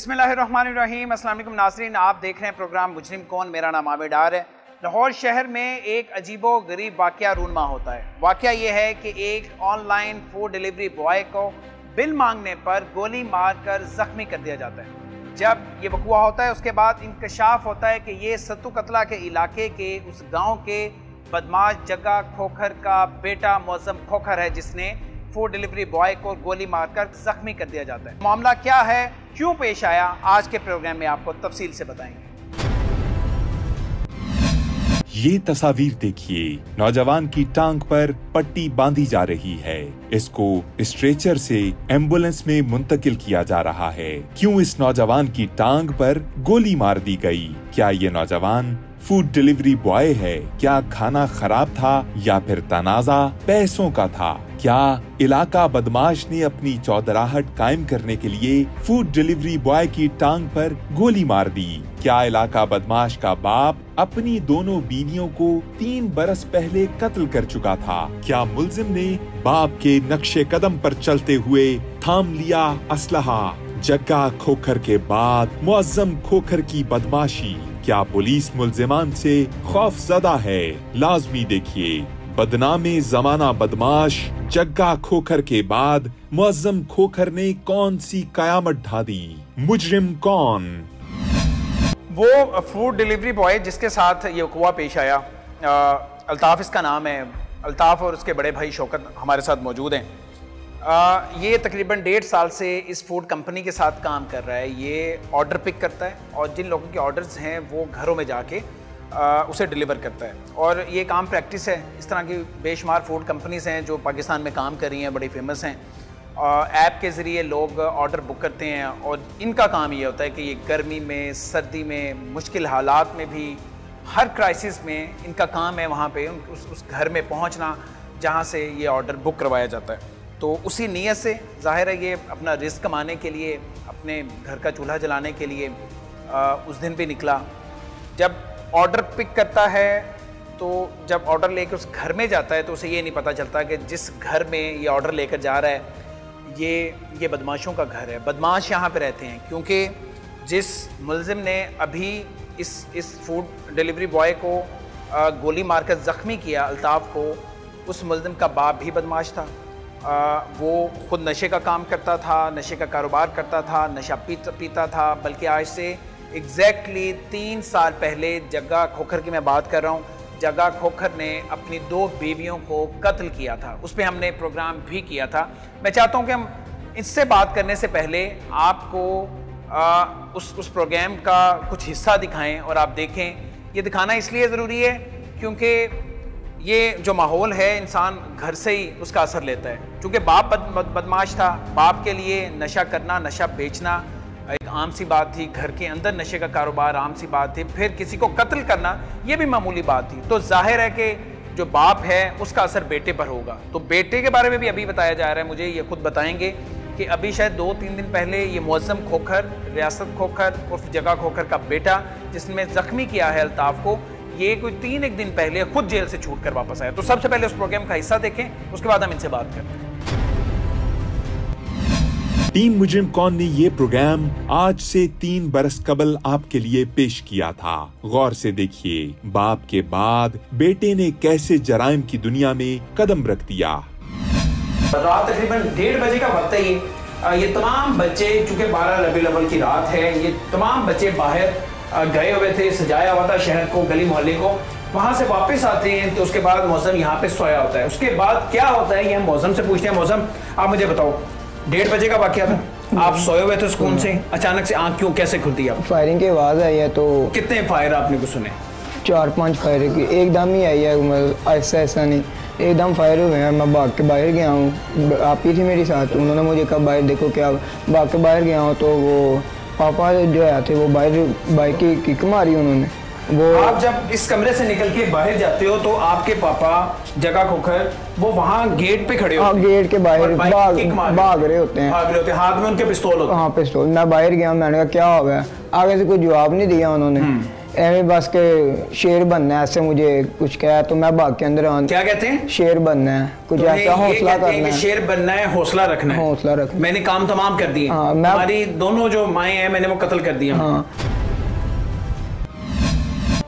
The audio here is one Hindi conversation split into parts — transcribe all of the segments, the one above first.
बिस्मिल्लाहिर्रहमानिर्रहीम। अस्सलाम वालेकुम नाज़रीन, आप देख रहे हैं प्रोग्राम मुजरिम कौन। मेरा नाम आबिद डार है। लाहौर शहर में एक अजीबो गरीब वाक़या रूनमा होता है। वाक़या ये है कि एक ऑनलाइन फूड डिलीवरी बॉय को बिल मांगने पर गोली मारकर ज़ख्मी कर दिया जाता है। जब ये वक़ुआ होता है उसके बाद इंकशाफ होता है कि ये सत्तू कतला के इलाके के उस गाँव के बदमाश जग्गा खोखर का बेटा मौज़म खोखर है जिसने फूड डिलीवरी बॉय को गोली मारकर जख्मी कर दिया जाता है। मामला क्या है, क्यों पेश आया, आज के प्रोग्राम में आपको तफसील से बताएंगे। ये तस्वीर देखिए, नौजवान की टांग पर पट्टी बांधी जा रही है। इसको स्ट्रेचर से एम्बुलेंस में मुंतकिल किया जा रहा है। क्यों इस नौजवान की टांग पर गोली मार दी गई? क्या ये नौजवान फूड डिलीवरी बॉय है? क्या खाना खराब था या फिर तनाजा पैसों का था? क्या इलाका बदमाश ने अपनी चौधराहट कायम करने के लिए फूड डिलीवरी बॉय की टांग पर गोली मार दी? क्या इलाका बदमाश का बाप अपनी दोनों बीवियों को 3 बरस पहले कत्ल कर चुका था? क्या मुल्जिम ने बाप के नक्शे कदम पर चलते हुए थाम लिया असलहा? जग्गा खोखर के बाद मुअज्जम खोखर की बदमाशी, क्या पुलिस मुल्जिमान से खौफजदा है? लाजमी देखिए, बदनामे जमाना बदमाश जग्गा खोखर के बाद मुअज्जम खोखर ने कौन सी कयामत ढा दी? मुजरिम कौन? वो फूड डिलीवरी बॉय जिसके साथ ये वक़ुआ पेश आया, अल्ताफ़ इसका नाम है। अल्ताफ़ और उसके बड़े भाई शौकत हमारे साथ मौजूद हैं। ये तकरीबन 1.5 साल से इस फूड कंपनी के साथ काम कर रहा है। ये ऑर्डर पिक करता है और जिन लोगों के ऑर्डर्स हैं वो घरों में जाके उसे डिलीवर करता है। और ये काम प्रैक्टिस है। इस तरह की बेशुमार फूड कंपनीज़ हैं जो पाकिस्तान में काम कर रही हैं, बड़ी फेमस हैं। ऐप के ज़रिए लोग ऑर्डर बुक करते हैं और इनका काम ये होता है कि ये गर्मी में, सर्दी में, मुश्किल हालात में भी, हर क्राइसिस में इनका काम है वहाँ पे उस घर में पहुँचना जहाँ से ये ऑर्डर बुक करवाया जाता है। तो उसी नीयत से ज़ाहिर है ये अपना रिस्क कमाने के लिए, अपने घर का चूल्हा जलाने के लिए उस दिन भी निकला। जब ऑर्डर पिक करता है तो जब ऑर्डर लेकर उस घर में जाता है तो उसे ये नहीं पता चलता कि जिस घर में ये ऑर्डर लेकर जा रहा है ये बदमाशों का घर है। बदमाश यहाँ पे रहते हैं क्योंकि जिस मुल्जिम ने अभी इस फूड डिलीवरी बॉय को गोली मारकर ज़ख्मी किया अल्ताफ़ को, उस मुल्जिम का बाप भी बदमाश था। वो खुद नशे का काम करता था, नशे का कारोबार करता था, नशा पीता था। बल्कि आज से एग्जैक्टली 3 साल पहले जग्गा खोखर की मैं बात कर रहा हूँ, जग्गा खोखर ने अपनी 2 बीवियों को कत्ल किया था। उस पर हमने प्रोग्राम भी किया था। मैं चाहता हूँ कि हम इससे बात करने से पहले आपको उस प्रोग्राम का कुछ हिस्सा दिखाएं और आप देखें। ये दिखाना इसलिए ज़रूरी है क्योंकि ये जो माहौल है इंसान घर से ही उसका असर लेता है। क्योंकि बाप बदमाश था, बाप के लिए नशा करना, नशा बेचना एक आम सी बात थी। घर के अंदर नशे का कारोबार आम सी बात थी। फिर किसी को कत्ल करना ये भी मामूली बात थी। तो जाहिर है कि जो बाप है उसका असर बेटे पर होगा। तो बेटे के बारे में भी अभी बताया जा रहा है, मुझे ये खुद बताएंगे कि अभी शायद 2-3 दिन पहले ये मुअज्जम खोखर, रियासत खोखर उर्फ जग्गा खोखर का बेटा जिसने ज़ख्मी किया है अल्ताफ़ को, ये कोई 3 दिन पहले खुद जेल से छूट कर वापस आया। तो सबसे पहले उस प्रोग्राम का हिस्सा देखें, उसके बाद हम इनसे बात करते हैं। टीम मुजरिम कौन ने ये प्रोग्राम आज से 3 बरस कबल आपके लिए पेश किया था। गौर से देखिए, बाप के बाद बेटे ने कैसे जराइम की दुनिया में कदम रख दिया। रात तकरीबन 1:30 बजे का वक्त है। ये तमाम बच्चे, चूंकि 12 रबीउल अव्वल की रात है, ये तमाम बच्चे बाहर गए हुए थे, सजाया हुआ था शहर को, गली मोहल्ले को। वहाँ से वापस आते हैं तो उसके बाद मौसम यहाँ पे सोया होता है। उसके बाद क्या होता है ये हम मौसम से पूछते हैं। मौसम, आप मुझे बताओ, 1:30 बजे का वाकया था, आप सोए हुए थे सुकून से, अचानक से आँख क्यों कैसे खुलती है? फायरिंग की आवाज़ आई है। तो कितने फायर आपने को सुने? 4-5 फायर की एकदम ही आई है, ऐसा नहीं, एकदम फायर हुए हैं। मैं भाग के बाहर गया हूँ, आप ही थी मेरे साथ, उन्होंने मुझे कहा बाहर देखो क्या। भाग के बाहर गया हूँ तो वो पापा जो है थे वो बाहर बाइक की किक मारी उन्होंने। वो आप जब इस कमरे से निकल के बाहर जाते हो तो आपके पापा जग्गा खोखर वो वहाँ गेट पे खड़े होते हैं? गेट के बाहर भाग रहे होते हैं, हाथ में उनके पिस्तौल होते हैं। हाँ पिस्तौल। मैं बाहर गया, मैंने कहा क्या हो गया, आगे से कोई जवाब नहीं दिया उन्होंने। एवं बस के शेर बनना है, ऐसे मुझे कुछ कहा तो मैं भाग के अंदर क्या कहते हैं? शेर बनना है, कुछ ऐसा हौसला करना है। शेर बनना है, हौसला रखना है। हौसला रखना। मैंने काम तमाम कर दिए। हाँ, हमारी दोनों जो माएँ हैं मैंने वो कत्ल कर दिया। हाँ।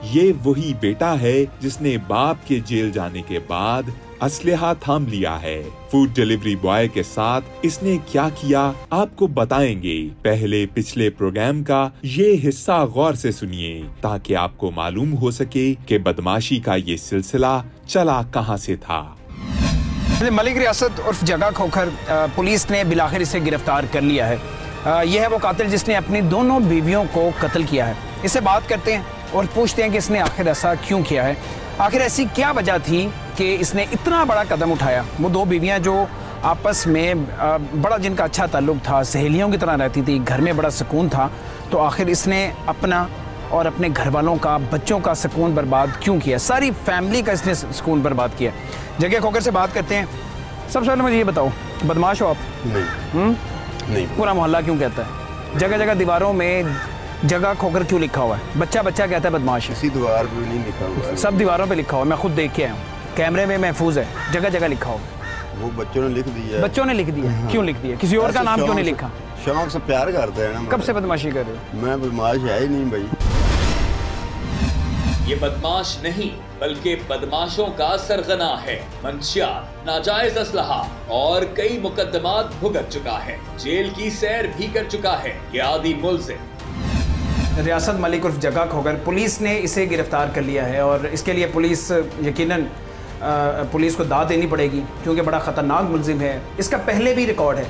ये वही बेटा है जिसने बाप के जेल जाने के बाद असलहा थाम लिया है। फूड डिलीवरी बॉय के साथ इसने क्या किया आपको बताएंगे। पहले पिछले प्रोग्राम का ये हिस्सा गौर से सुनिए ताकि आपको मालूम हो सके कि बदमाशी का ये सिलसिला चला कहां से था। मलिक रियासत उर्फ जग्गा खोखर पुलिस ने बिलाखिर इसे गिरफ्तार कर लिया है। यह है वो कातिल जिसने अपनी दोनों बीवियों को कत्ल किया है। इससे बात करते हैं और पूछते हैं कि इसने आखिर ऐसा क्यों किया है, आखिर ऐसी क्या वजह थी कि इसने इतना बड़ा कदम उठाया। वो दो बीवियां जो आपस में बड़ा जिनका अच्छा ताल्लुक था, सहेलियों की तरह रहती थी, घर में बड़ा सुकून था, तो आखिर इसने अपना और अपने घर वालों का, बच्चों का सुकून बर्बाद क्यों किया, सारी फैमिली का इसने सुकून बर्बाद किया। जग्गा खोखर से बात करते हैं। सबसे पहले मुझे ये बताओ, बदमाश हो आप? नहीं। पूरा मोहल्ला क्यों कहता है? जगह जगह दीवारों में जग्गा खोखर क्यों लिखा हुआ है? बच्चा बच्चा कहता है बदमाश है। किसी दीवार पे नहीं लिखा हुआ है। सब दीवारों पे लिखा हुआ है, मैं खुद देख के आया हूँ, कैमरे में महफूज है, जगह जगह लिखा हुआ। वो बच्चों ने लिख दिया। बच्चों ने लिख दिया? हाँ। क्यों लिख दिया? किसी और का नाम क्यों नहीं लिखा? शौक से प्यार करते हैं ना। कब से बदमाशी कर रहे हो? मैं बदमाश है ही नहीं भाई। ये बदमाश नहीं बल्कि बदमाशों का सरगना है। मंशियात, नाजायज असलहा और कई मुकदमात भुगत चुका है, जेल की सैर भी कर चुका है। ये आदि मुल्ज़िम रियासत मलिक उर्फ जग्गा खोखर, पुलिस ने इसे गिरफ्तार कर लिया है और इसके लिए पुलिस यकीनन पुलिस को दाद देनी पड़ेगी क्योंकि बड़ा ख़तरनाक मुल्ज़िम है। इसका पहले भी रिकॉर्ड है।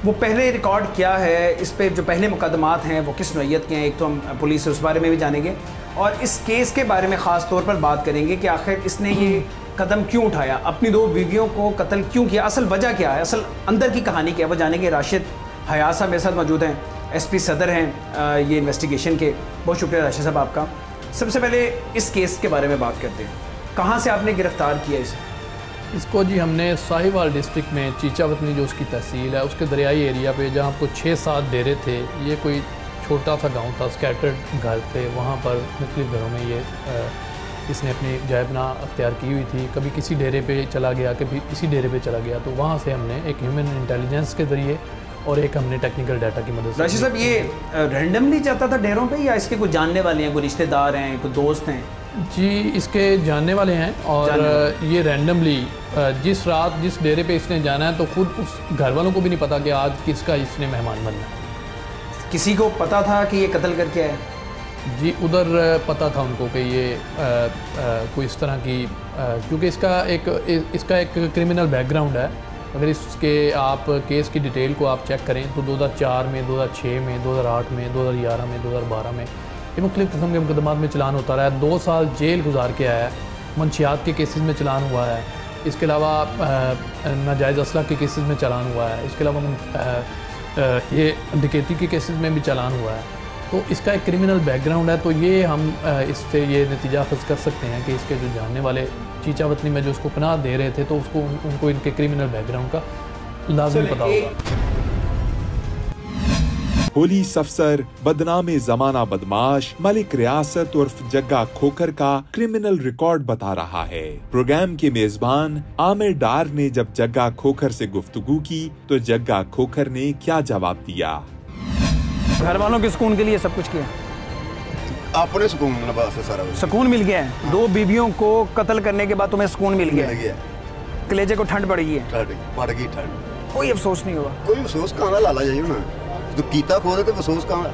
वो पहले रिकॉर्ड क्या है, इस पे जो पहले मुकदमात हैं वो किस नौइयत के हैं, एक तो हम पुलिस से उस बारे में भी जानेंगे और इस केस के बारे में ख़ास तौर पर बात करेंगे कि आखिर इसने ये कदम क्यों उठाया, अपनी दो बीवियों को कत्ल क्यों किया, असल वजह क्या है, असल अंदर की कहानी क्या है, वो जानेंगे। राशिद हयात साहब मेरे साथ मौजूद हैं, SP सदर हैं ये इन्वेस्टिगेशन के। बहुत शुक्रिया राशिद साहब आपका। सबसे पहले इस केस के बारे में बात करते हैं, कहाँ से आपने गिरफ़्तार किया इसे? इसको जी हमने साहिवाल डिस्ट्रिक्ट में चीचावतनी जो उसकी तहसील है उसके दरियाई एरिया पे जहाँ आपको 6-7 डेरे थे, ये कोई छोटा सा गांव था, स्कैटर्ड घर थे, वहाँ पर मुख्तलिफ घरों में ये इसने अपनी जायबना अख्तियार की हुई थी। कभी किसी डेरे पे चला गया, कभी किसी डेरे पे चला गया, तो वहाँ से हमने एक ह्यूमन इंटेलिजेंस के ज़रिए और एक हमने टेक्निकल डाटा की मदद से। राशिद साहब ये रैंडमली जाता था डेरों पे या इसके कोई जानने वाले हैं, कोई रिश्तेदार हैं, कोई दोस्त हैं? जी इसके जानने वाले हैं और ये रैंडमली जिस रात जिस डेरे पे इसने जाना है तो खुद उस घर वालों को भी नहीं पता कि आज किसका इसने मेहमान बनना है। किसी को पता था कि ये कत्ल करके आए? जी उधर पता था उनको कि ये कोई इस तरह की क्योंकि इसका एक क्रिमिनल बैकग्राउंड है। अगर इसके आप केस की डिटेल को आप चेक करें तो 2004 में, 2006 में, 2008 में, 2011 में, 2012 में ये मुख्तलिफ किस्म के मुकदमात में चलान होता रहा है। 2 साल जेल गुजार के आया है। मंशियात के केसेस में चलान हुआ है, इसके अलावा नाजायज़ असला के केसेस में चलान हुआ है, इसके अलावा ये डकैती के केसेस में भी चलान हुआ है। तो इसका एक क्रिमिनल बैकग्राउंड है। तो ये हम इससे ये नतीजा अखज़ कर सकते हैं कि इसके जो जानने वाले चीचावतनी में जो उसको पनाह दे रहे थे तो उनको इनके क्रिमिनल बैकग्राउंड का लाज़िम पता होगा। पुलिस अफसर बदनामे जमाना बदमाश मलिक रियासत उर्फ जग्गा खोखर का क्रिमिनल रिकॉर्ड बता रहा है। प्रोग्राम के मेजबान आमिर डार ने जब जग्गा खोखर से गुफ्तगू की तो जग्गा खोखर ने क्या जवाब दिया? घर वालों के सुकून के लिए सब कुछ किया, अपने सुकून से सारा सुकून मिल गया है। 2 बीवियों को कत्ल करने के बाद तुम्हें सुकून मिल गया, कलेजे को ठंड पड़ गई है, ठंड कोई अफसोस नहीं हुआ? कोई अफसोस कहाँ लाला जाइए ना तो कीता खोदे तो अफसोस कहाँ।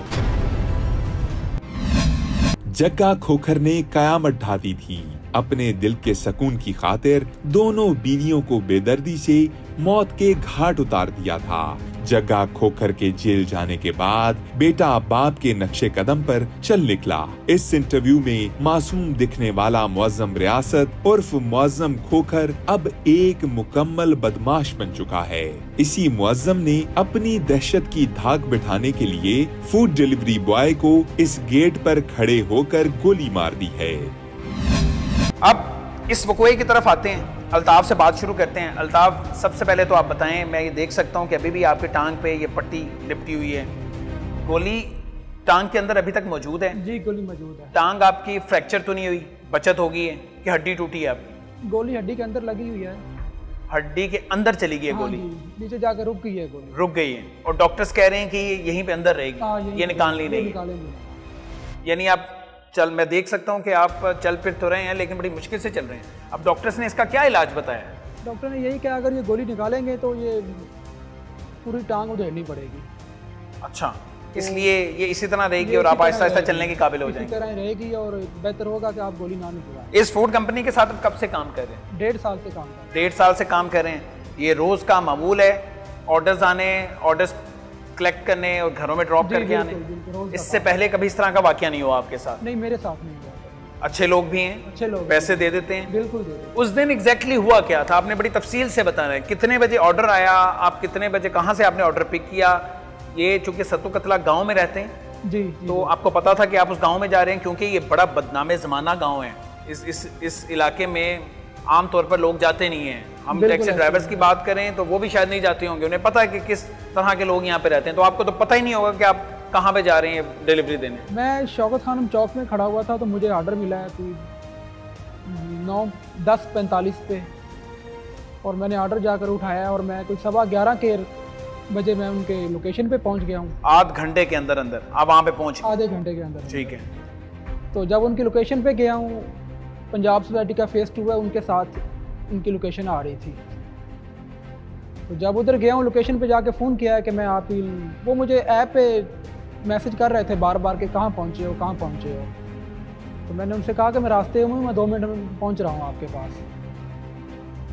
जग्गा खोखर ने कयामत ढा दी थी। अपने दिल के सुकून की खातिर दोनों बीवियों को बेदर्दी से मौत के घाट उतार दिया था। जग्गा खोखर के जेल जाने के बाद बेटा बाप के नक्शे कदम पर चल निकला। इस इंटरव्यू में मासूम दिखने वाला मुअज्जम रियासत उर्फ मुअज्जम खोखर अब एक मुकम्मल बदमाश बन चुका है। इसी मुअज्जम ने अपनी दहशत की धाक बिठाने के लिए फूड डिलीवरी बॉय को इस गेट पर खड़े होकर गोली मार दी है। अब इस वक़्वे की तरफ आते हैं, अल्ताफ से बात शुरू करते हैं। अल्ताफ, सबसे पहले तो आप बताएं, मैं ये देख सकता हूँ कि अभी भी आपके टांग पे ये पट्टी लिपटी हुई है, गोली टांग के अंदर अभी तक मौजूद है? जी गोली मौजूद है। टांग आपकी फ्रैक्चर तो नहीं हुई, बचत हो गई है कि हड्डी टूटी है आपकी? गोली हड्डी के अंदर लगी हुई है। हड्डी के अंदर चली गई है हाँ गोली? नीचे जाकर रुक गई है गोली। रुक गई है और डॉक्टर्स कह रहे हैं कि यहीं पे अंदर रहेगी? हाँ, ये निकालनी नहीं है? यानी आप चल, मैं देख सकता हूँ कि आप चल फिर तो रहे हैं लेकिन बड़ी मुश्किल से चल रहे हैं। अब डॉक्टर्स ने इसका क्या इलाज बताया? डॉक्टर ने यही कहा अगर ये गोली निकालेंगे तो ये पूरी टांग उधेड़नी पड़ेगी। अच्छा, इसलिए ये इसी तरह रहेगी और आप आहिस्ता आहिस्ता चलने के काबिल हो जाएंगे? इसी तरह रहेगी और बेहतर होगा कि आप गोली ना निकालें। इस फूड कंपनी के साथ कब से काम कर रहे हैं? 1.5 साल से काम कर रहे हैं। 1.5 साल से काम कर रहे हैं। ये रोज का मामूल है, ऑर्डर्स आने, ऑर्डर्स कलेक्ट करने और घरों में ड्रॉप करके आने? इससे पहले कभी इस तरह का वाकया नहीं हुआ आपके साथ? नहीं, मेरे साथ नहीं हुआ। अच्छे लोग भी हैं, अच्छे लोग पैसे दे देते हैं? बिल्कुल दे देते। उस दिन एग्जैक्टली हुआ क्या था? आपने बड़ी तफसील से बताना है। कितने बजे ऑर्डर आया, आप कितने बजे, कहाँ से आपने ऑर्डर पिक किया? ये चूंकि सत्तू कतला गांव में रहते हैं जी, तो आपको पता था कि आप उस गांव में जा रहे हैं, क्योंकि ये बड़ा बदनामे ज़माना गांव है। इस इलाके में आम तौर पर लोग जाते नहीं हैं। हम टैक्सी ड्राइवर्स की बात करें तो वो भी शायद नहीं जाते होंगे, उन्हें पता है कि किस तरह के लोग यहाँ पे रहते हैं। तो आपको तो पता ही नहीं होगा कि आप कहाँ पे जा रहे हैं डिलीवरी देने। मैं शौकत खानम चौक में खड़ा हुआ था तो मुझे ऑर्डर मिला है कोई 10:45 पे और मैंने ऑर्डर जाकर उठाया और मैं कोई 11:15 के बजे मैं उनके लोकेशन पे पहुंच गया हूँ। आध घंटे के अंदर अंदर आप वहाँ पे पहुँच? आधे घंटे के अंदर। ठीक है। तो जब उनकी लोकेशन पे गया हूँ, पंजाब सोसाइटी का फेस 2 है, उनके साथ उनकी लोकेशन आ रही थी। तो जब उधर गया हूँ लोकेशन पे जाके फ़ोन किया है कि मैं आप ही, वो मुझे ऐप पे मैसेज कर रहे थे बार बार कि कहाँ पहुँचे हो, कहाँ पहुँचे हो। तो मैंने उनसे कहा कि मैं रास्ते में, मैं 2 मिनट में पहुँच रहा हूँ आपके पास।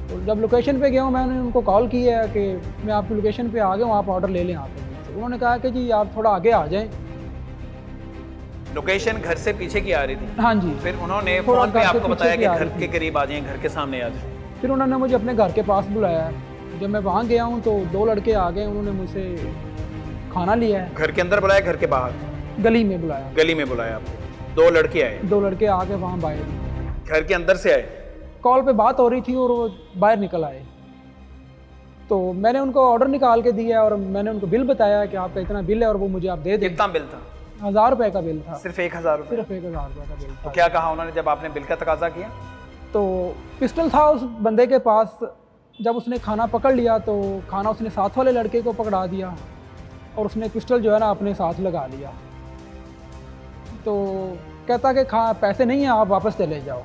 तो जब लोकेशन पे गया हूँ मैंने उनको कॉल की है कि मैं आपकी लोकेशन पे आ गया हूँ, आप ऑर्डर ले लें यहाँ पे। उन्होंने कहा कि जी आप थोड़ा आगे आ जाएँ। लोकेशन घर से पीछे की आ रही थी? हाँ जी। फिर उन्होंने फ़ोन पे आपको बताया कि घर के करीब आ जाएं, घर के सामने आ जाएं? फिर उन्होंने मुझे अपने घर के पास बुलाया। जब मैं वहाँ गया हूँ तो 2 लड़के आ गए, उन्होंने मुझसे खाना लिया है। घर के अंदर बुलाया, घर के बाहर? गली में बुलाया। गली में बुलाया आपको? 2 लड़के आए? 2 लड़के आ गए वहाँ बाहर। घर के अंदर से आए? कॉल पे बात हो रही थी और वो बाहर निकल आए। तो मैंने उनको ऑर्डर निकाल के दिया और मैंने उनको बिल बताया कि आपका इतना बिल है और वो मुझे आप दे दें। कितना बिल था? 1000 रुपये का बिल था। सिर्फ 1000 रुपये? सिर्फ 1000 रुपये का बिल था। तो क्या कहा उन्होंने जब आपने बिल का तकाजा किया? तो पिस्टल था उस बंदे के पास। जब उसने खाना पकड़ लिया तो खाना उसने साथ वाले लड़के को पकड़ा दिया और उसने पिस्टल जो है ना अपने साथ लगा लिया। तो कहता कि पैसे नहीं है, आप वापस चले जाओ।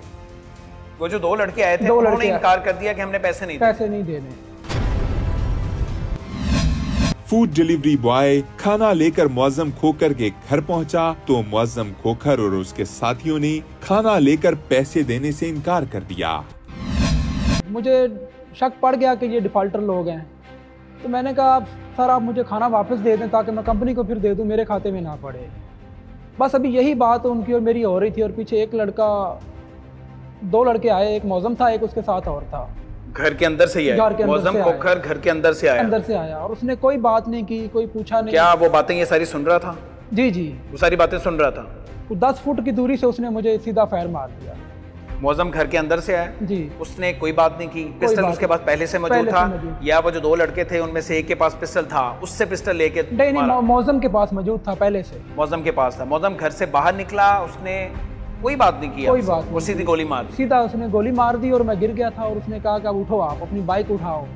वो जो 2 लड़के आए थे उन्होंने इनकार कर दिया कि हमने पैसे नहीं देने। फूड डिलीवरी बॉय खाना लेकर मुअज्जम खोखर के घर पहुंचा तो मुअज्जम खोखर और उसके साथियों ने खाना लेकर पैसे देने से इनकार कर दिया। मुझे शक पड़ गया कि ये डिफॉल्टर लोग हैं, तो मैंने कहा सर आप मुझे खाना वापस दे दें ताकि मैं कंपनी को फिर दे दूं, मेरे खाते में ना पड़े। बस अभी यही बात उनकी और मेरी हो रही थी और पीछे एक लड़का, 2 लड़के आए, एक मौजम था, एक उसके साथ और था। घर के अंदर से ही आया? मौजम खोखर घर के अंदर से आया? अंदर से आया और उसने कोई बात नहीं की, कोई पूछा नहीं। क्या वो बातें ये सारी सुन रहा था? जी जी, वो सारी बातें सुन रहा था। 10 फुट की दूरी से उसने मुझे सीधा फायर मार दिया। मौजम घर के अंदर से आया जी, उसने कोई बात नहीं की? पिस्टल उसके पास पहले से मौजूद था या वो जो 2 लड़के थे उनमें से एक के पास पिस्टल था, उससे पिस्टल लेके? नहीं, मौजम के पास मौजूद था पहले से। मौजम के पास था। मौजम घर से बाहर निकला, उसने कोई बात नहीं किया? कोई बात नहीं, वो सीधी गोली मार दी? सीधा उसने गोली मार दी और मैं गिर गया था और उसने कहा कि अब उठो, आप अपनी बाइक उठाओ।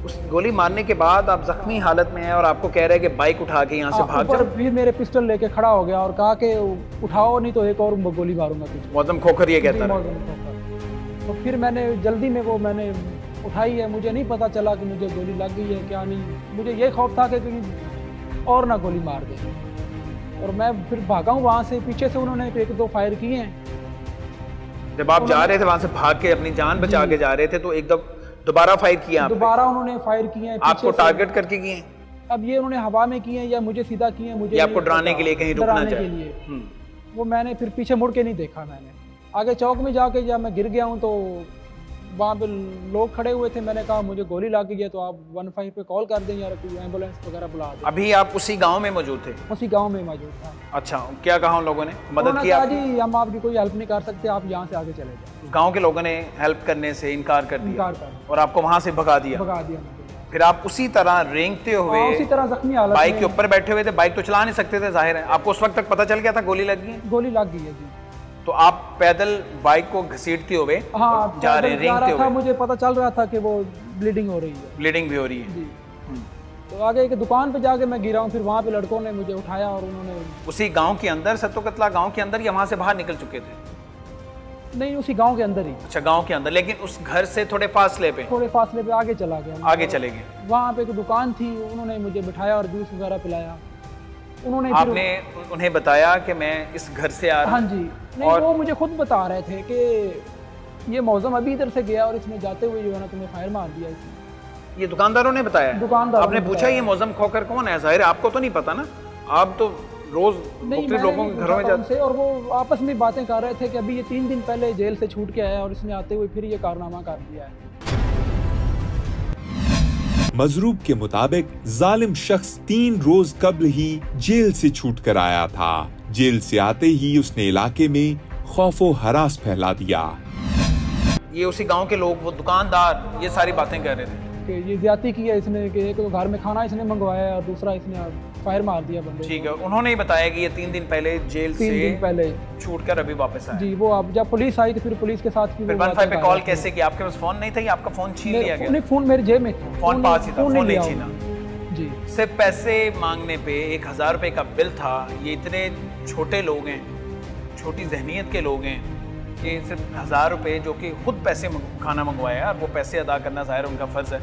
उस गोली मारने के बाद आप जख्मी हालत में हैं और आपको कह रहे हैं कि बाइक उठा के यहाँ से भाग जाओ। फिर मेरे पिस्टल लेके खड़ा हो गया और कहा कि उठाओ नहीं तो एक और गोली मारूंगा तुझे। मौजम खोखर ये कहता है? तो फिर मैंने जल्दी में वो मैंने उठाई है। मुझे नहीं पता चला कि मुझे गोली लग गई है क्या नहीं, मुझे ये खौफ था कि कहीं और ना गोली मार दे। और मैं फिर भागा हूँ वहाँ से, पीछे से उन्होंने 1-2 फायर किए हैं। जब आप जा रहे थे वहाँ से भाग के अपनी जान बचा के जा रहे थे तो एकदम दोबारा फायर किया? दोबारा उन्होंने फायर किए हैं। आपको टारगेट करके किए? अब ये उन्होंने हवा में किए हैं या मुझे सीधा किए हैं, मुझे आपको डराने के लिए, कहीं रुकना चाहिए के लिए। वो मैंने फिर पीछे मुड़ के नहीं देखा। मैंने आगे चौक में जाके जब मैं गिर गया हूँ तो वहाँ पे लोग खड़े हुए थे। मैंने कहा मुझे गोली लग गई है तो आप 15 पे कॉल कर दें या कोई एम्बुलेंस वगैरह बुला दें। अभी आप उसी गांव में मौजूद थे? उसी गांव में मौजूद था। अच्छा, क्या कहा उन लोगों ने? मदद की? जी हम आपकी कोई हेल्प नहीं कर सकते, आप यहाँ से आगे चले जाए। उस गाँव के लोगों ने हेल्प करने से इनकार कर दिया और आपको वहाँ से भगा दिया? फिर आप उसी तरह रेंगते हुए उसी तरह जख्मी हालत बाइक में- के ऊपर बैठे हुए थे, बाइक तो चला नहीं सकते थे जाहिर है, आपको उस वक्त तक पता चल गया था गोली लग गई है? गोली लग गई है जी। तो आप पैदल बाइक को घसीटते हुए हाँ, जा रहे, पैदल जा रेंगते रहा था, हुए, मुझे पता चल रहा था कि वो ब्लीडिंग हो रही है ब्लीडिंग भी हो रही है। जी। तो आगे एक दुकान पे जाके मैं गिरा हूँ, फिर वहाँ पे लड़कों ने मुझे उठाया और उन्होंने उसी गांव के अंदर, सत्तो कतला गांव के अंदर, या वहां से बाहर निकल चुके थे? नहीं, उसी गांव के अंदर ही, अच्छा, गांव के अंदर, लेकिन उस घर से थोड़े फासले पे थोड़े फासले पे आगे चला गया। आगे चले गए। वहाँ पे एक दुकान थी, उन्होंने मुझे बिठाया और जूस वगैरह पिलाया। उन्होंने फिर- आपने उन्हें बताया कि मैं इस घर से आ रहा हाँ हूं? जी, नहीं और- वो मुझे खुद बता रहे थे कि ये मौसम अभी इधर से गया और इसने जाते हुए जो है ना तुम्हें फायर मार दिया इसने। ये दुकानदारों ने बताया? दुकानदारों आपने ने पूछा बताया। ये मौजम खोकर कौन है? जाहिर है आपको तो नहीं पता ना, आप तो रोज नहीं, मुख्तलिफ मैंने लोगों नहीं के घरों में पूछा जाते। उनसे, और वो आपस में बातें कर रहे थे कि अभी ये 3 दिन पहले जेल से छूट के आया और इसने आते हुए फिर ये कारनामा कर दिया है। मजरूब के मुताबिक जालिम शख्स 3 रोज कब्ल ही जेल से छूट कर आया था। जेल से आते ही उसने इलाके में खौफो हरास फैला दिया। ये उसी गांव के लोग, वो दुकानदार, ये सारी बातें कर रहे थे कि ये ज्यादती की है इसने, कि एक तो घर में खाना इसने मंगवाया है और दूसरा इसने फायर मार दिया बंदे। ठीक है, उन्होंने ही बताया कि ये 3 दिन पहले जेल 3 दिन से पहले छूट कर अभी वापस आया। जी। वो अब जब पुलिस आई तो फिर पुलिस के साथ फिर 15 पे कॉल कैसे किया? आपके पास फोन नहीं था या आपका फोन छीन लिया गया? नहीं, फोन मेरे जेब में था। फोन पास ही था, फोन नहीं लिया छीना। जी। सिर्फ पैसे मांगने पे 1000 रुपए का बिल था। ये इतने छोटे लोग हैं, छोटी जहनीत के लोग हैं कि सिर्फ 1000 रुपए, जो कि खुद पैसे खाना मंगवाया और वो पैसे अदा करना जाहिर उनका फर्ज है,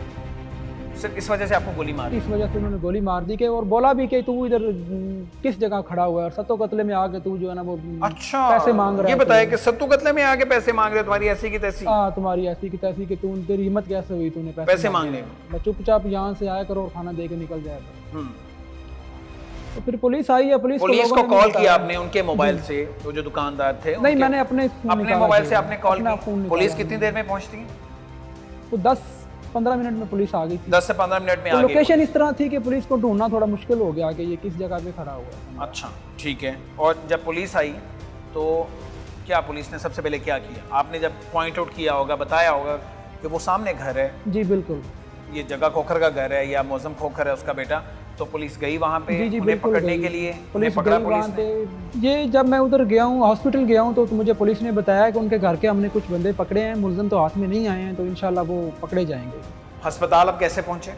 सिर्फ इस वजह से आपको गोली मारी। इस वजह से उन्होंने गोली मार दी कि, और बोला भी कि तू इधर किस जगह खड़ा हुआ है और सत्तो कतले में आके तू जो है ना वो अच्छा, पैसे मांग रहा है। ये बताया कि सत्तू कतले में आके पैसे मांग रहे, तुम्हारी ऐसी की तैसी? हाँ, तुम्हारी ऐसी की तैसी कि तू, तेरी हिम्मत कैसे हुई तूने पैसे मांगने? मैं चुपचाप यहाँ से आया करो और खाना दे के निकल जाया करो। तो फिर पुलिस आई है, पुलिस को कॉल किया आपने उनके मोबाइल से? वो जो दुकानदार थे नहीं, मैंने अपने मोबाइल से आपने कॉल की? पुलिस कितनी देर में पहुंचती है? तो 10-15 मिनट में पुलिस आ गई थी। 10 से 15 मिनट में तो आ गई। लोकेशन इस तरह थी कि पुलिस को ढूंढना थोड़ा मुश्किल हो गया कि ये किस जगह पे खड़ा हुआ है। अच्छा, ठीक है। और जब पुलिस आई तो क्या पुलिस ने सबसे पहले क्या किया? आपने जब पॉइंट आउट किया होगा, बताया होगा कि वो सामने घर है। जी बिल्कुल, ये जगह खोखर का घर है या मौजम खोखर है उसका बेटा, तो पुलिस गई वहाँ पे जी उन्हें पकड़ने के लिए? पुलिस पकड़ा गई पुलिस वहाँ ने? पे। ये जब मैं उधर गया हूँ, हॉस्पिटल गया हूँ, तो मुझे पुलिस ने बताया कि उनके घर के हमने कुछ बंदे पकड़े हैं, मुलजिम तो हाथ में नहीं आए हैं, तो इंशाल्लाह वो पकड़े जाएंगे। अस्पताल अब कैसे पहुँचे?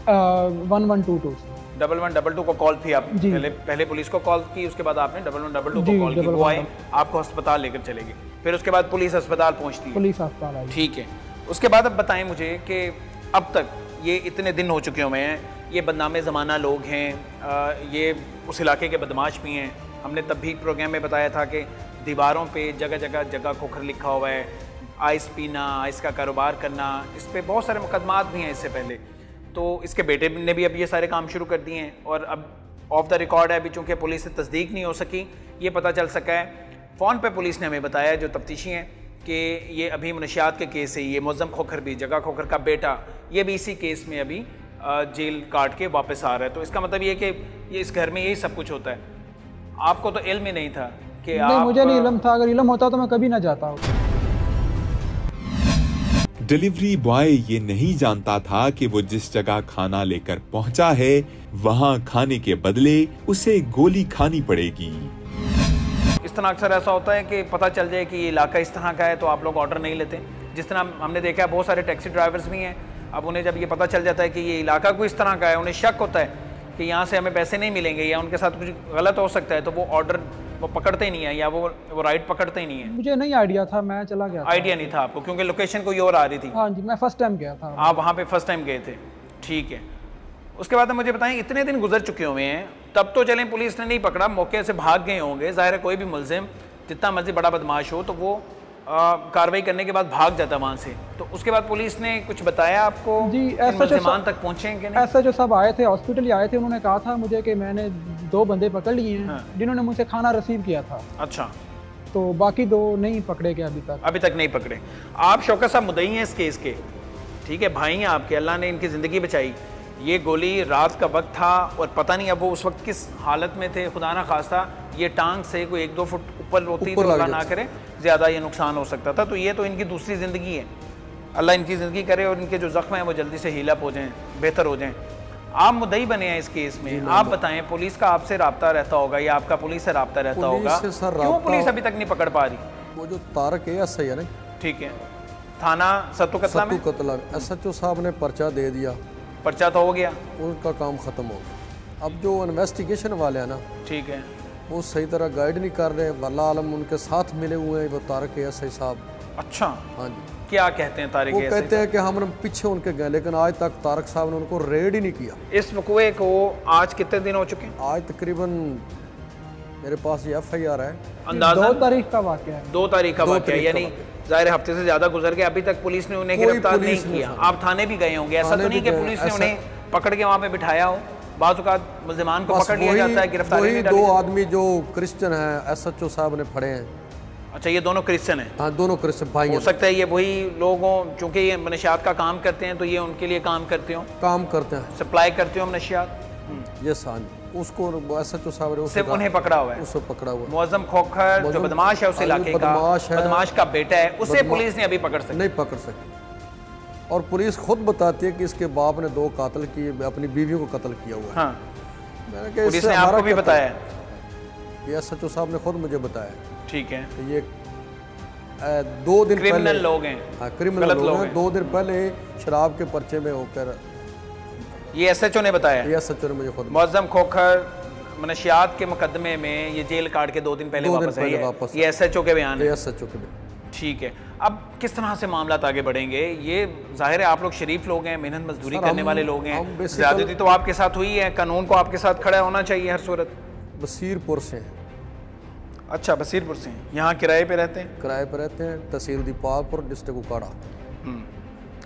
1122 1122 को कॉल थी आप? जी। पहले पुलिस को कॉल की, उसके बाद आपने 1122 जी, को कॉल की, वो आए 1122 आपको अस्पताल लेकर चले गए, फिर उसके बाद पुलिस अस्पताल पहुँचती है? पुलिस अस्पताल आई। ठीक है। उसके बाद अब बताएं मुझे कि अब तक ये इतने दिन हो चुके हुए हैं, ये बदनामे ज़माना लोग हैं, ये उस इलाके के बदमाश भी हैं। हमने तब भी प्रोग्राम में बताया था कि दीवारों पे जगह जगह खोखर लिखा हुआ है, आइस पीना, आइस का कारोबार करना, इस पे बहुत सारे मुकदमात भी हैं इससे पहले। तो इसके बेटे ने भी अब ये सारे काम शुरू कर दिए हैं और अब ऑफ द रिकॉर्ड है, अभी चूँकि पुलिस से तस्दीक नहीं हो सकी, ये पता चल सका है। फ़ोन पे पुलिस ने हमें बताया, जो तफ्तीशी हैं, कि ये अभी मनशियात के केस है, ये मौजम खोखर भी, जगह खोखर का बेटा, ये भी इसी केस में अभी जेल काट के वापस आ रहा है। तो इसका मतलब ये कि ये इस घर में यही सब कुछ होता है। आपको तो इल्म ही नहीं था कि नहीं, मुझे नहीं इल्म था। अगर इल्म होता तो मैं कभी ना जाता। डिलीवरी बॉय ये नहीं जानता था कि वो जिस जगह खाना लेकर पहुंचा है वहां खाने के बदले उसे गोली खानी पड़ेगी। इस तरह अक्सर ऐसा होता है कि पता चल जाए कि ये इलाका इस तरह का है तो आप लोग ऑर्डर नहीं लेते। जिस तरह हमने देखा है बहुत सारे टैक्सी ड्राइवर्स भी हैं, अब उन्हें जब ये पता चल जाता है कि ये इलाका कोई इस तरह का है, उन्हें शक होता है कि यहाँ से हमें पैसे नहीं मिलेंगे या उनके साथ कुछ गलत हो सकता है, तो वो ऑर्डर वो पकड़ते ही नहीं है या वो राइड पकड़ते ही नहीं है। मुझे नहीं आइडिया था, मैं चला गया था। आइडिया नहीं था आपको क्योंकि लोकेशन कोई और आ रही थी? हाँ जी, मैं फर्स्ट टाइम गया था। आप वहाँ पे फर्स्ट टाइम गए थे, ठीक है। उसके बाद मुझे बताएं, इतने दिन गुजर चुके हुए हैं, तब तो चलें पुलिस ने नहीं पकड़ा, मौके से भाग गए होंगे। जाहिर है कोई भी मुलजिम जितना मर्जी बड़ा बदमाश हो तो वो कार्रवाई करने के बाद भाग जाता वहाँ से। तो उसके बाद पुलिस ने कुछ बताया आपको? जी, मुलजिमान तक पहुँचे कि नहीं? ऐसा जो सब आए थे, हॉस्पिटल ही आए थे, उन्होंने कहा था मुझे कि मैंने 2 बंदे पकड़ लिए हैं। हाँ। जिन्होंने मुझसे खाना रिसीव किया था। अच्छा, तो बाकी 2 नहीं पकड़े गए अभी तक नहीं पकड़े। आप शौकत साहब मुद्दई हैं इस केस के, ठीक है, भाई हैं आपके, अल्लाह ने इनकी ज़िंदगी बचाई। ये गोली रात का वक्त था और पता नहीं अब वो उस वक्त किस हालत में थे। खुदा ना खास्ता ये टांग से कोई 1-2 फुट ऊपर होती तो अल्लाह ना करे ज़्यादा ये नुकसान हो सकता था। तो ये तो इनकी दूसरी ज़िंदगी है, अल्लाह इनकी ज़िंदगी करे और इनके जो ज़ख्म हैं वो जल्दी से हील अप हो जाएं, बेहतर हो जाएं। आप मुद्दई बने हैं इस केस में, आप बताएं पुलिस का आपसे रब्ता रहता होगा या आपका पुलिस से रब्ता रहता होगा, क्यों पुलिस अभी तक नहीं पकड़ पा रही? वो जो तारक है सही है ना, ठीक है, थाना सत्तू कतला में SHO साहब ने पर्चा दे दिया, पर्चा तो हो गया, उनका काम ख़त्म हो गया। अब जो इन्वेस्टिगेशन वाले हैं ना, ठीक है, वो सही तरह गाइड नहीं कर रहे। वल्लाह आलम उनके साथ मिले हुए हैं वो तारक SI साहब। अच्छा, हाँ जी। क्या कहते हैं तारक? वो कहते हैं कि हम पीछे उनके गए, लेकिन आज तक तारक साहब ने उनको रेड ही नहीं किया। इस वक़्वे को आज कितने दिन हो चुके हैं? आज तकरीबन मेरे पास ये FIR है, अंदाज़ा 2 तारीख का वाक़या है। 2 तारीख का वाक़या, यानी ज़ाहिर हफ्ते से ज़्यादा गुजर गया, अभी तक पुलिस ने उन्हें गिरफ्तार नहीं किया। आप थाने भी गए होंगे, ऐसा तो नहीं कि पुलिस ने उन्हें पकड़ के वहाँ पे बिठाया हो? बाज़ औक़ात मुल्ज़िमान को पकड़ लिया जाता है, गिरफ्तारी वही 2 आदमी जो क्रिश्चियन हैं SHO साहब ने फड़े हैं। अच्छा, ये दोनों क्रिश्चियन हैं? हाँ, दोनों क्रिश्चियन भाई हैं। हो सकता है ये वही लोग हों, चूँकि ये मनशियात का काम करते हैं तो ये उनके लिए काम करते हो, काम करते हैं, सप्लाई करते हो मनशियात। ये सांझ उसको SHO साहब ने सिर्फ उन्हें पकड़ा हुआ है, उसको पकड़ा हुआ है। मुअज़्ज़म खोखर जो बदमाश है उस इलाके का, बदमाश का बेटा है, उसे पुलिस ने अभी पकड़ सकी नहीं पकड़ सकी। और पुलिस खुद बताती है कि इसके बाप ने 2 कातल किए, अपनी बीवियों को कत्ल किया हुआ है। हाँ, मैंने कहा पुलिस ने आपको भी बताया? ये SHO साहब ने खुद मुझे बताया। ठीक है, तो ये 2 दिन क्रिमिनल लोग हैं। हाँ, क्रिमिनल लोग हैं। 2 दिन पहले शराब के पर्चे में होकर ये SHO ने बताया? ये SHO ने मुझे खुद। मुअज़्ज़म खोखर मनशियात के मुकदमे में ये जेल काट के 2 दिन पहले वापस आई है, ये SHO के बयान है? SHO के बयान। ठीक है, अब किस तरह से मामला आगे बढ़ेंगे? ये जाहिर है आप लोग शरीफ लोग हैं, मेहनत मजदूरी करने वाले लोग हैं, ज़्यादती तो आपके साथ हुई है, कानून को आपके साथ खड़ा होना चाहिए हर सूरत। बसीरपुर से हैं। अच्छा, बसीरपुर से हैं, यहाँ किराए पे रहते हैं? किराए पे रहते हैं, तहसील दीपालपुर, डिस्ट्रिक्ट उकाड़ा।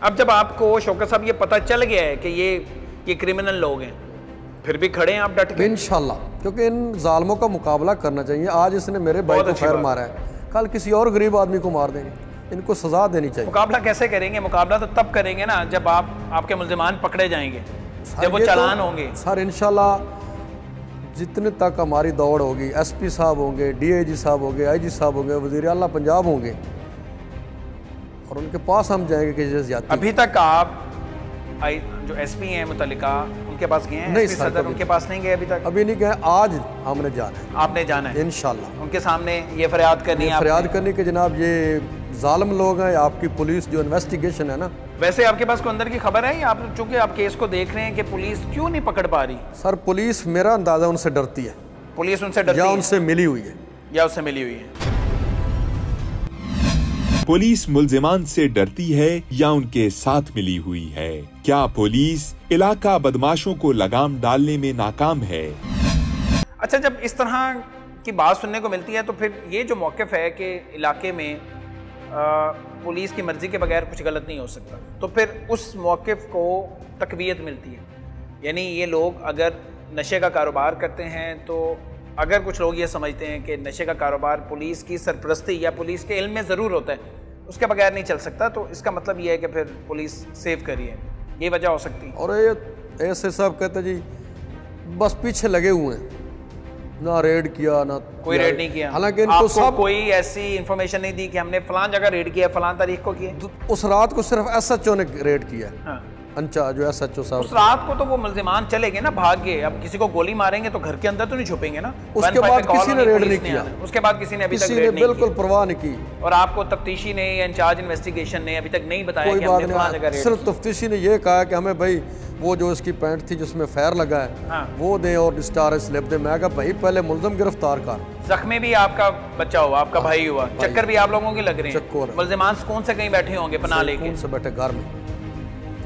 अब जब आपको शौकत साहब ये पता चल गया है कि ये क्रिमिनल लोग हैं, फिर भी खड़े हैं आप डट के? इंशाल्लाह, क्योंकि इन जालिमों का मुकाबला करना चाहिए। आज इसने मेरे भाई को फायर मारा है, कल किसी और गरीब आदमी को मार देंगे, इनको सजा देनी चाहिए। मुकाबला कैसे करेंगे? मुकाबला तो तब करेंगे ना जब आपके मुल्जिमान पकड़े जाएंगे, जब वो चालान होंगे। सर इंशाल्लाह जितने तक हमारी दौड़ होगी, SP साहब होंगे, DIG साहब होंगे, IG साहब होंगे, वज़ीर आला पंजाब होंगे और उनके पास हम जाएंगे कि ज्यादा। अभी तक आप जो SP हैं मुतल्लिका उनके पास गए हैं? नहीं SP सदर उनके पास नहीं गए अभी तक? अभी नहीं गए, आज हमने जाना है। आपने जाना है इंशाल्लाह? उनके सामने ये फरियाद करनी है, फरियाद करनी कि जनाब ये जालिम लोग हैं, आपकी पुलिस जो इन्वेस्टिगेशन है ना। वैसे आपके पास कोई अंदर की खबर है, आप चूंकि आप केस को देख रहे हैं कि पुलिस क्यों नहीं पकड़ पा रही? सर पुलिस, मेरा अंदाजा उनसे डरती है। पुलिस उनसे डरती या है? उनसे मिली हुई है, या उससे मिली हुई है। पुलिस मुल्जिमान से डरती है या उनके साथ मिली हुई है? क्या पुलिस इलाका बदमाशों को लगाम डालने में नाकाम है? अच्छा, जब इस तरह की बात सुनने को मिलती है तो फिर ये जो मौक़िफ़ है कि इलाके में पुलिस की मर्जी के बगैर कुछ गलत नहीं हो सकता, तो फिर उस मौक़िफ़ को तक़वियत मिलती है। यानी ये लोग अगर नशे का कारोबार करते हैं तो अगर कुछ लोग ये समझते हैं कि नशे का कारोबार पुलिस की सरपरस्ती या पुलिस के इल्म में ज़रूर होता है, उसके बगैर नहीं चल सकता, तो इसका मतलब ये है कि फिर पुलिस सेव करी है, ये वजह हो सकती है। और ये ऐसे सब कहते जी बस पीछे लगे हुए हैं, ना रेड किया ना कोई रेड नहीं किया। हालांकि इनको सब कोई ऐसी इंफॉर्मेशन नहीं दी कि हमने फलां जगह रेड किया, फलां तारीख को किया। उस रात को सिर्फ SHO ने रेड किया है। हाँ। अंचा जो SHO साहब, उस रात को तो वो मुल्जिमान चले गए ना, भाग गए। अब किसी को गोली मारेंगे तो घर के अंदर तो नहीं छुपेंगे ना। उसके बाद किसी ने रेड नहीं किया, उसके बाद किसी ने अभी तक रेड नहीं बिल्कुल परवाह नहीं की। और आपको तफ्तीशी ने या इंचार्ज इन्वेस्टिगेशन ने अभी तक नहीं बताया कोई कि बात हमने फलां जगह रेड। सिर्फ तफ्तीशी ने ये कहा कि हमें भाई वो जो इसकी पैंट थी जिसमें फायर लगा है, हाँ। वो दें और स्टार स्लिप दें। मैं कहा भाई पहले मुल्जिम गिरफ्तार कर। जख्मी भी आपका बच्चा हुआ, आपका भाई हुआ, चक्कर भी आप लोगों के लग रहे हैं। मुल्जिमान सुकून से कहीं बैठे होंगे पनाह लेके, से बैठे घर में,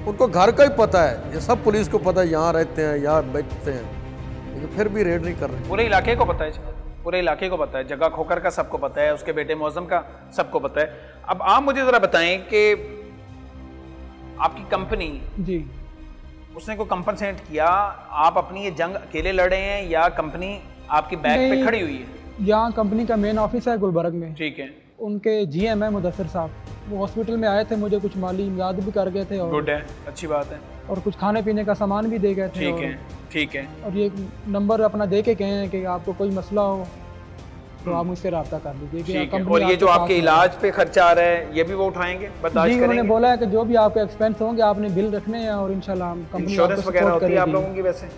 उनको घर का ही पता है, ये सब पुलिस को पता है, यहाँ रहते हैं, यहाँ बैठते हैं, लेकिन फिर भी रेड नहीं कर रहे। पूरे इलाके को पता है, पूरे इलाके को पता है, जगह खोकर का सबको पता है, उसके बेटे मुअज़्ज़म का सबको पता है। अब आप मुझे ज़रा बताएं कि आपकी कंपनी जी, उसने को कंपनसेट किया, आप अपनी ये जंग अकेले लड़ रहे हैं या कंपनी आपकी बैक पे खड़ी हुई है? यहाँ कंपनी का मेन ऑफिस है गुलबर्ग में। ठीक है। उनके GM है मुदस्सिर साहब, वो हॉस्पिटल में आए थे, मुझे कुछ माली इमदाद भी कर गए थे और गुड है, अच्छी बात है, और कुछ खाने पीने का सामान भी दे गए थे। ठीक है, ठीक है। और ये नंबर अपना दे के कहे हैं कि आपको कोई मसला हो तो आप मुझसे रब्ता कर लीजिए कि ठीक है। कंपनी और ये जो आपके आपके साथ इलाज पे खर्चा आ रहा है ये भी वो उठाएंगे, बर्दाश्त जी, उन्होंने करेंगे? बोला है कि जो भी आपके एक्सपेंस होंगे आपने बिल रखने हैं और इंशाल्लाह हम कंपनी इंश्योरेंस आपको वगैरह सपोर्ट होती है आप करेगी। लोगों की वैसे?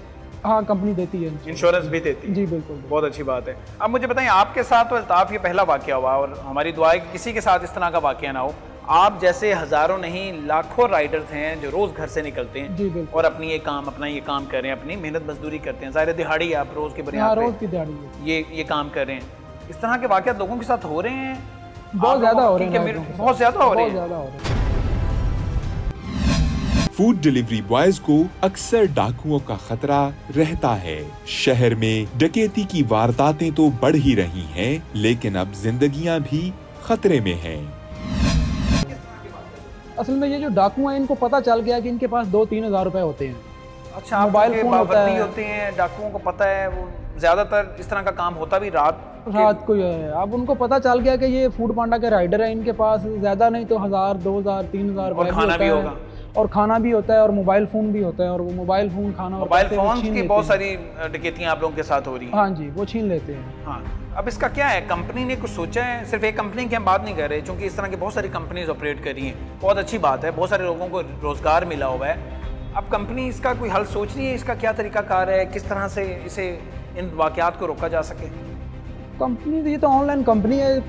हाँ, कंपनी देती है इंश्योरेंस भी देती है? जी बिल्कुल। बहुत अच्छी बात है। अब मुझे बताएं, आपके साथ तो अल्ताफ ये पहला वाकया हुआ और हमारी दुआ है कि किसी के साथ इस तरह का वाकया ना हो। आप जैसे हजारों नहीं लाखों राइडर्स हैं जो रोज घर से निकलते हैं जी बिल्कुल, और अपना ये काम कर रहे हैं, अपनी मेहनत मजदूरी करते हैं, ज़ाहिर दिहाड़ी है, आप रोज की हाँ, बुनियाद रोज पे की दिहाड़ी है। ये काम कर रहे हैं। इस तरह के वाकयात लोगों के साथ हो रहे हैं? बहुत ज्यादा हो रहे हैं, बहुत ज्यादा हो रहे हैं। बहुत ज्यादा हो रहे हैं। फूड डिलीवरी बॉयज को अक्सर डाकुओं का खतरा रहता है। शहर में डकैती की वारदातें तो बढ़ ही रही हैं, लेकिन अब जिंदगियां भी खतरे में हैं। असल में ये जो डाकू हैं इनको पता चल गया कि इनके पास 2-3 हज़ार रुपए होते हैं। अच्छा, मोबाइल फोन होता है, होते हैं, डाकुओं को पता है, वो ज्यादातर इस तरह का काम होता भी रात को है। अब उनको पता चल गया कि ये फूड पांडा के राइडर है, इनके पास ज्यादा नहीं तो 1000, 2000, 3000 रुपए और खाना भी होगा, और खाना भी होता है और मोबाइल फोन भी होता है, और वो मोबाइल फोन खाना और मोबाइल पैसे वो फोन छीन की लेते बहुत हैं। सारी डकैतियां आप लोगों के साथ हो रही हैं। हाँ जी, वो छीन लेते हैं। हाँ, अब इसका क्या है, कंपनी ने कुछ सोचा है? सिर्फ एक कंपनी की हम बात नहीं कर रहे, क्योंकि इस तरह की बहुत सारी कंपनीज ऑपरेट कर रही हैं, बहुत अच्छी बात है, बहुत सारे लोगों को रोजगार मिला हुआ है। अब कंपनी इसका कोई हल सोच रही है, इसका क्या तरीका कार है, किस तरह से इसे इन वाकयात को रोका जा सके? कंपनी ये तो ऑनलाइन कंपनी है,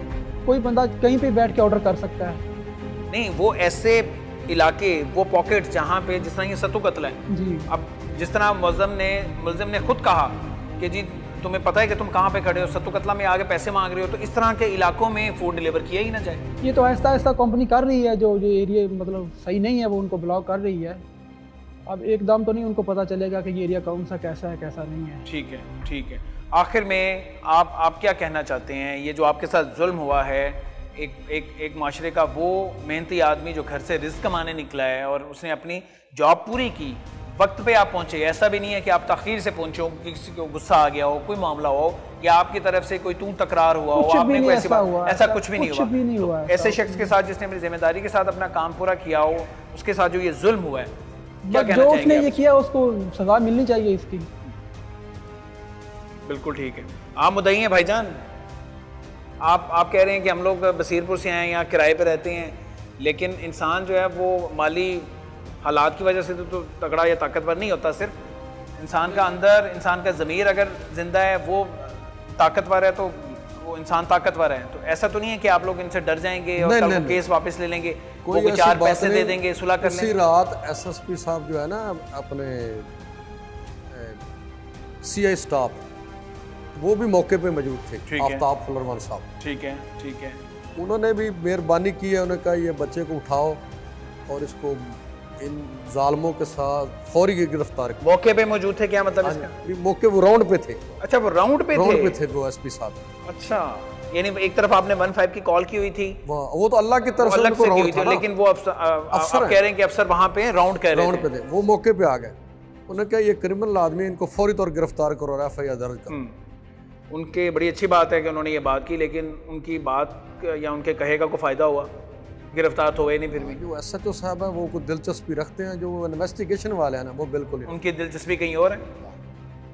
कोई बंदा कहीं पे बैठ के ऑर्डर कर सकता है। नहीं, वो ऐसे इलाके, वो पॉकेट जहाँ पे जिस तरह ये सत्तू कत्ल है जी, अब जिस तरह मुलजिम ने खुद कहा कि जी तुम्हें पता है कि तुम कहाँ पे खड़े हो, सत्तू कतला में आगे पैसे मांग रहे हो, तो इस तरह के इलाकों में फूड डिलीवर किया ही ना जाए। ये तो आहिस्ता आहिस्ता कंपनी कर रही है, जो एरिया मतलब सही नहीं है वो उनको ब्लॉक कर रही है। अब एकदम तो नहीं उनको पता चलेगा कि ये एरिया कौन सा कैसा है कैसा नहीं है। ठीक है, ठीक है। आखिर में आप क्या कहना चाहते हैं? ये जो आपके साथ जुल्म हुआ है, एक माशरे का वो मेहनती आदमी जो घर से रिस्क कमाने निकला है और उसने अपनी जॉब पूरी की, वक्त पे आप पहुंचे, ऐसा भी नहीं है कि आप तखीर से पहुंचे हो, किसी को गुस्सा आ गया हो, कोई मामला हो, या आपकी तरफ से कोई तू तकरार हुआ हो, आपने कोई ऐसी बात, ऐसा कुछ भी नहीं हुआ। ऐसे शख्स के साथ जिसने अपनी जिम्मेदारी के साथ अपना काम पूरा किया हो, उसके साथ जो ये जुल्म हुआ है, क्या कहना जो चाहेंगे उसने आप? ये किया उसको सजा मिलनी चाहिए इसकी। बिल्कुल ठीक है। आप मुद्दई हैं भाईजान, आप कह रहे हैं कि हम लोग बसीरपुर से आए, यहाँ किराए पे रहते हैं, लेकिन इंसान जो है वो माली हालात की वजह से तो तगड़ा या ताकतवर नहीं होता। सिर्फ इंसान का अंदर, इंसान का ज़मीर अगर जिंदा है, वो ताकतवर है, तो वो इंसान ताकतवर है। तो ऐसा तो नहीं है कि आप लोग इनसे डर जाएंगे और कल को केस वापस ले लेंगे, वो चार पैसे दे देंगे, सुलह कर लेंगे। इसी रात एसएसपी साहब जो है ना, अपने सीआई स्टाफ, वो भी मौके पे मौजूद थे, आफ्ताब फुलरवन साहब। ठीक है, ठीक है। उन्होंने भी मेहरबानी की है, उन्होंने कहा ये बच्चे को उठाओ और इसको इन जालमों के साथ फौरी गिरफ्तार। मौके पे मौजूद थे, क्या मतलब इसका? मौके वो राउंड पे थे। अच्छा, वो राउंड पे थे वो एसपी साहब। अच्छा, यानी एक तरफ आपने 15 की कॉल की हुई थी, वो तो अल्लाह की तरफ से उनको राउंड था, लेकिन वो अफसर कह रहे हैं कि अफसर वहां पे राउंड कर रहे थे, वो मौके पे आ गए। उन्होंने कहा ये क्रिमिनल आदमी, इनको फौरी तौर गिरफ्तार करो और एफआईआर दर्ज करो। उनके बड़ी अच्छी बात है कि उन्होंने ये बात की, लेकिन उनकी बात या उनके कहेगा को फायदा हुआ, गिरफ्तार तो हुए नहीं। फिर भी जो एसएचओ साहब है वो कुछ दिलचस्पी रखते हैं, जो इन्वेस्टिगेशन वाले हैं ना, वो बिल्कुल उनकी दिलचस्पी कहीं और है।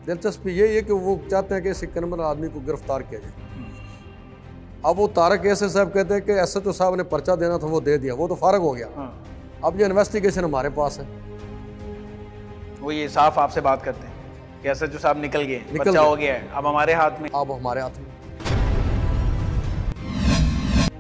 दिलचस्पी यही है कि वो चाहते हैं कि इस क्रिमिनल आदमी को गिरफ्तार किया जाए। अब वो तारक एसे साहब कहते हैं कि एसएचओ साहब ने पर्चा देना था, वो दे दिया, वो तो फारग हो गया। अब ये इन्वेस्टिगेशन हमारे पास है। वो ये साफ आपसे बात करते हैं कि एसएचओ साहब निकल गए, पर्चा हो गया है, अब हमारे हाथ में। अब हमारे हाथ में।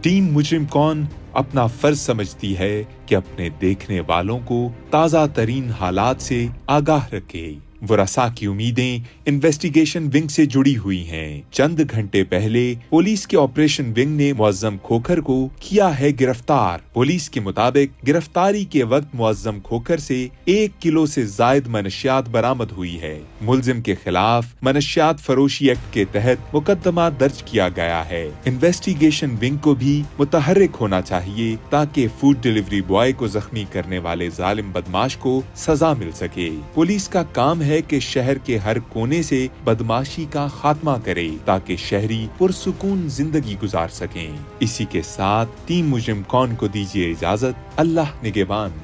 टीम मुजरिम कौन अपना फर्ज समझती है कि अपने देखने वालों को ताज़ा तरीन हालात से आगाह रखे। वरासा की उम्मीदें इन्वेस्टिगेशन विंग से जुड़ी हुई हैं। चंद घंटे पहले पुलिस के ऑपरेशन विंग ने मुअज्जम खोखर को किया है गिरफ्तार। पुलिस के मुताबिक गिरफ्तारी के वक्त मुअज्जम खोखर से 1 किलो से जायद मनशियात बरामद हुई है। मुलजिम के खिलाफ मनशियात फरोशी एक्ट के तहत मुकदमा दर्ज किया गया है। इन्वेस्टिगेशन विंग को भी मुतहर्रिक होना चाहिए ताकि फूड डिलीवरी बॉय को जख्मी करने वाले जालिम बदमाश को सजा मिल सके। पुलिस का काम है कि शहर के हर कोने से बदमाशी का खात्मा करे ताकि शहरी पुरसुकून जिंदगी गुजार सकें। इसी के साथ टीम मुजरिम कौन को दीजिए इजाजत। अल्लाह निगहबान।